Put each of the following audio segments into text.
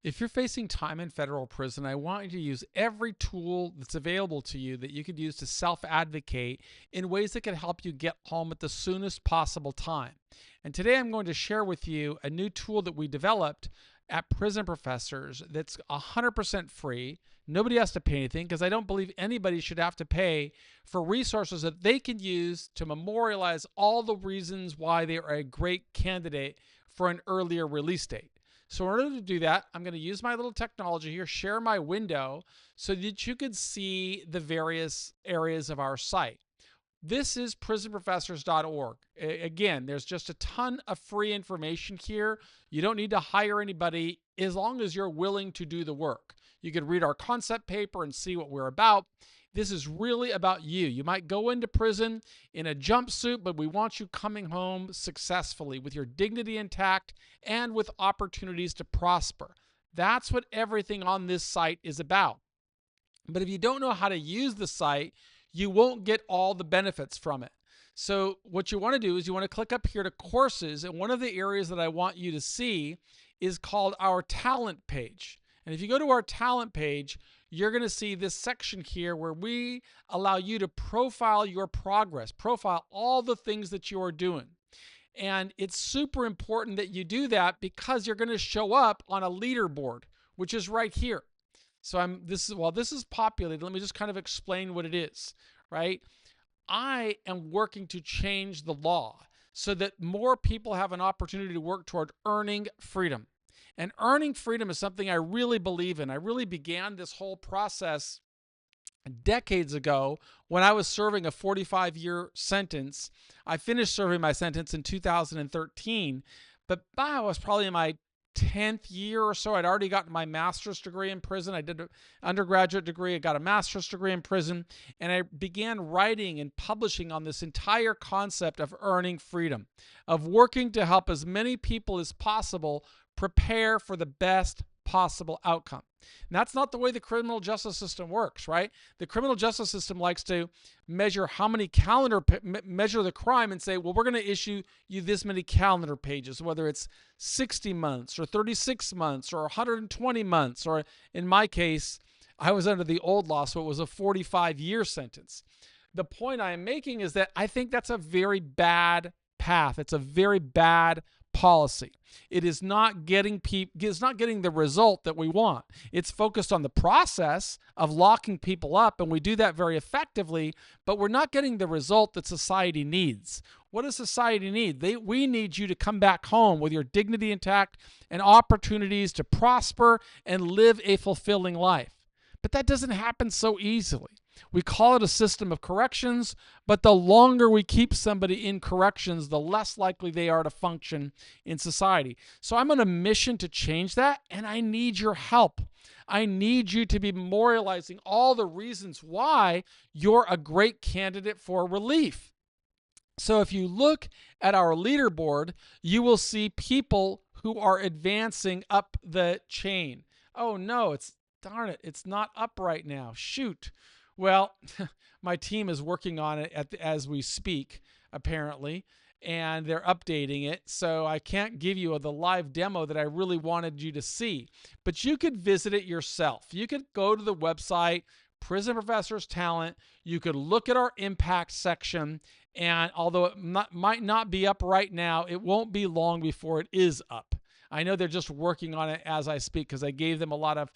If you're facing time in federal prison, I want you to use every tool that's available to you that you could use to self-advocate in ways that can help you get home at the soonest possible time. And today I'm going to share with you a new tool that we developed at Prison Professors that's 100% free. Nobody has to pay anything because I don't believe anybody should have to pay for resources that they can use to memorialize all the reasons why they are a great candidate for an earlier release date. So in order to do that, I'm going to use my little technology here, share my window so that you can see the various areas of our site. This is prisonprofessors.org. Again, there's just a ton of free information here. You don't need to hire anybody as long as you're willing to do the work. You could read our concept paper and see what we're about. This is really about you. You might go into prison in a jumpsuit, but we want you coming home successfully with your dignity intact and with opportunities to prosper. That's what everything on this site is about. But if you don't know how to use the site, you won't get all the benefits from it. So what you want to do is you want to click up here to courses, and one of the areas that I want you to see is called our talent page. And if you go to our talent page, you're going to see this section here where we allow you to profile your progress, profile all the things that you are doing. And it's super important that you do that because you're going to show up on a leaderboard, which is right here. So while this is populated, let me just kind of explain what it is, right? I am working to change the law so that more people have an opportunity to work toward earning freedom. And earning freedom is something I really believe in. I really began this whole process decades ago when I was serving a 45-year sentence. I finished serving my sentence in 2013, but I was probably in my 10th year or so. I'd already gotten my master's degree in prison. I did an undergraduate degree. I got a master's degree in prison. And I began writing and publishing on this entire concept of earning freedom, of working to help as many people as possible prepare for the best possible outcome. And that's not the way the criminal justice system works, right? The criminal justice system likes to measure how many measure the crime and say, well, we're going to issue you this many calendar pages, whether it's 60 months or 36 months or 120 months, or in my case, I was under the old law, so it was a 45-year sentence. The point I am making is that I think that's a very bad path. It's a very bad policy. It is not getting the result that we want. It's focused on the process of locking people up, and we do that very effectively, but we're not getting the result that society needs. What does society need? We need you to come back home with your dignity intact and opportunities to prosper and live a fulfilling life. But that doesn't happen so easily. We call it a system of corrections, but the longer we keep somebody in corrections, the less likely they are to function in society. So I'm on a mission to change that, and I need your help. I need you to be memorializing all the reasons why you're a great candidate for relief. So if you look at our leaderboard, you will see people who are advancing up the chain. Oh no, darn it, it's not up right now. Shoot. Well, my team is working on it as we speak, apparently, and they're updating it. So I can't give you the live demo that I really wanted you to see. But you could visit it yourself. You could go to the website, Prison Professors Talent. You could look at our impact section. And although it might not be up right now, it won't be long before it is up. I know they're just working on it as I speak because I gave them a lot of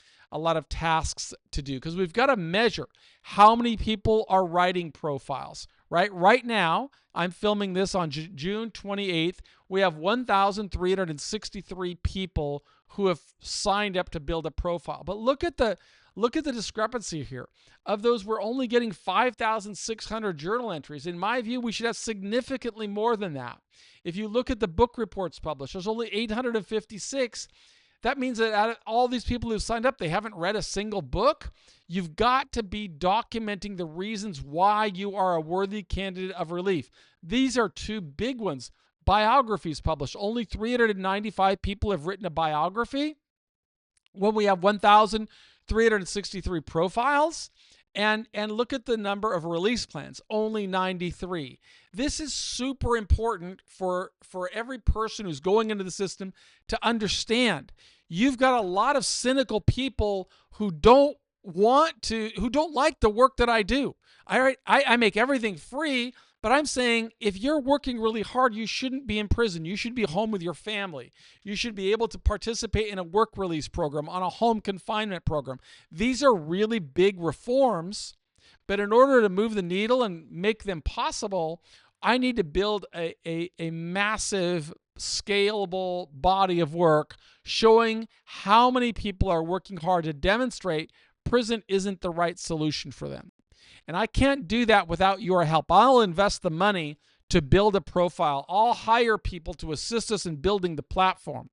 tasks to do, because we've got to measure how many people are writing profiles. Right now, I'm filming this on June 28th. We have 1,363 people who have signed up to build a profile. But look at the discrepancy here. Of those, we're only getting 5,600 journal entries. In my view, we should have significantly more than that. If you look at the book reports published, there's only 856. That means that out of all these people who've signed up, they haven't read a single book. You've got to be documenting the reasons why you are a worthy candidate of relief. These are two big ones. Biographies published. Only 395 people have written a biography. When we have 1,363 profiles, and look at the number of release plans, only 93. This is super important for every person who's going into the system to understand. you've got a lot of cynical people who don't like the work that I do. I make everything free, but I'm saying if you're working really hard, you shouldn't be in prison. You should be home with your family. You should be able to participate in a work release program, on a home confinement program. These are really big reforms, but in order to move the needle and make them possible, I need to build a massive, scalable body of work showing how many people are working hard to demonstrate prison isn't the right solution for them. And I can't do that without your help. I'll invest the money to build a profile. I'll hire people to assist us in building the platform.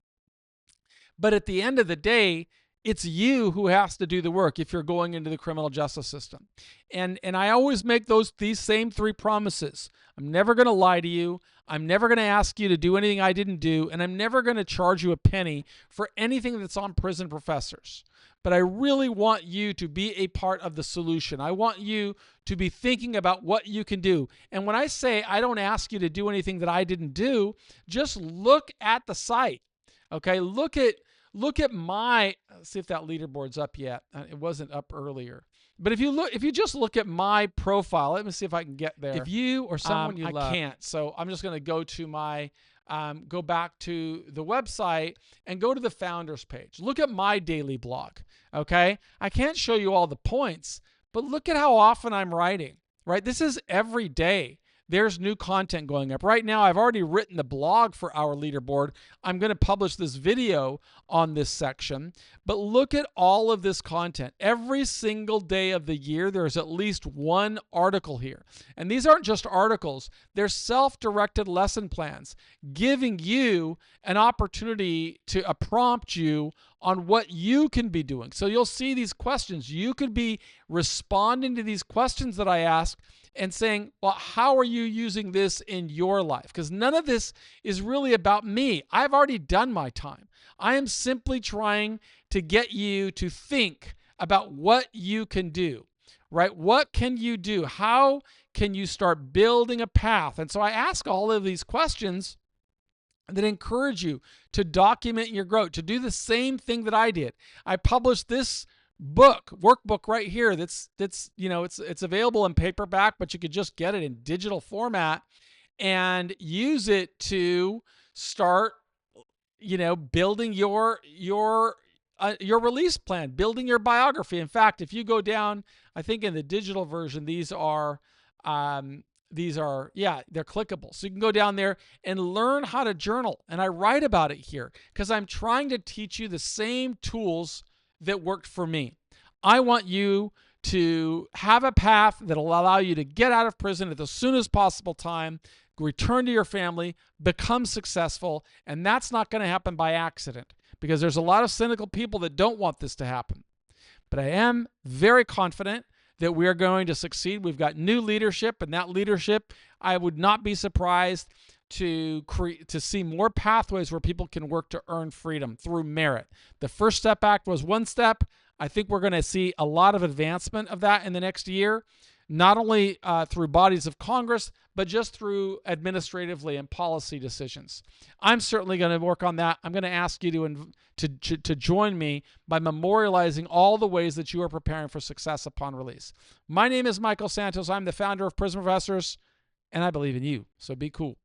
But at the end of the day, it's you who has to do the work if you're going into the criminal justice system. And I always make these same 3 promises. I'm never going to lie to you. I'm never going to ask you to do anything I didn't do. And I'm never going to charge you a penny for anything that's on Prison Professors. But I really want you to be a part of the solution. I want you to be thinking about what you can do. And when I say I don't ask you to do anything that I didn't do, just look at the site. Okay, look at my, see if that leaderboard's up yet. It wasn't up earlier. But if you just look at my profile, let me see if I can get there. If you or someone you love, I can't. So I'm just going to go to my, go back to the website and go to the founders page. Look at my daily blog. Okay, I can't show you all the points, but look at how often I'm writing. Right, this is every day. There's new content going up. Right now, I've already written the blog for our leaderboard. I'm going to publish this video on this section. But look at all of this content. Every single day of the year, there's at least one article here. And these aren't just articles. They're self-directed lesson plans, giving you an opportunity to prompt you on what you can be doing. So you'll see these questions. You could be responding to these questions that I ask and saying, well, how are you using this in your life? Because none of this is really about me. I've already done my time. I am simply trying to get you to think about what you can do, right? What can you do? How can you start building a path? And so I ask all of these questions that encourage you to document your growth, to do the same thing that I did. I published this workbook right here that's it's available in paperback, but you could just get it in digital format and use it to start building your release plan, building your biography. In fact, if you go down, I think in the digital version, these are they're clickable. So you can go down there and learn how to journal. And I write about it here because I'm trying to teach you the same tools that worked for me. I want you to have a path that will allow you to get out of prison at the soonest possible time, return to your family, become successful, and that's not going to happen by accident because there's a lot of cynical people that don't want this to happen. But I am very confident that we are going to succeed. We've got new leadership, and that leadership, I would not be surprised to see more pathways where people can work to earn freedom through merit. The First Step Act was one step. I think we're going to see a lot of advancement of that in the next year, not only through bodies of Congress, but just through administratively and policy decisions. I'm certainly going to work on that. I'm going to ask you to join me by memorializing all the ways that you are preparing for success upon release. My name is Michael Santos. I'm the founder of Prison Professors, and I believe in you. So be cool.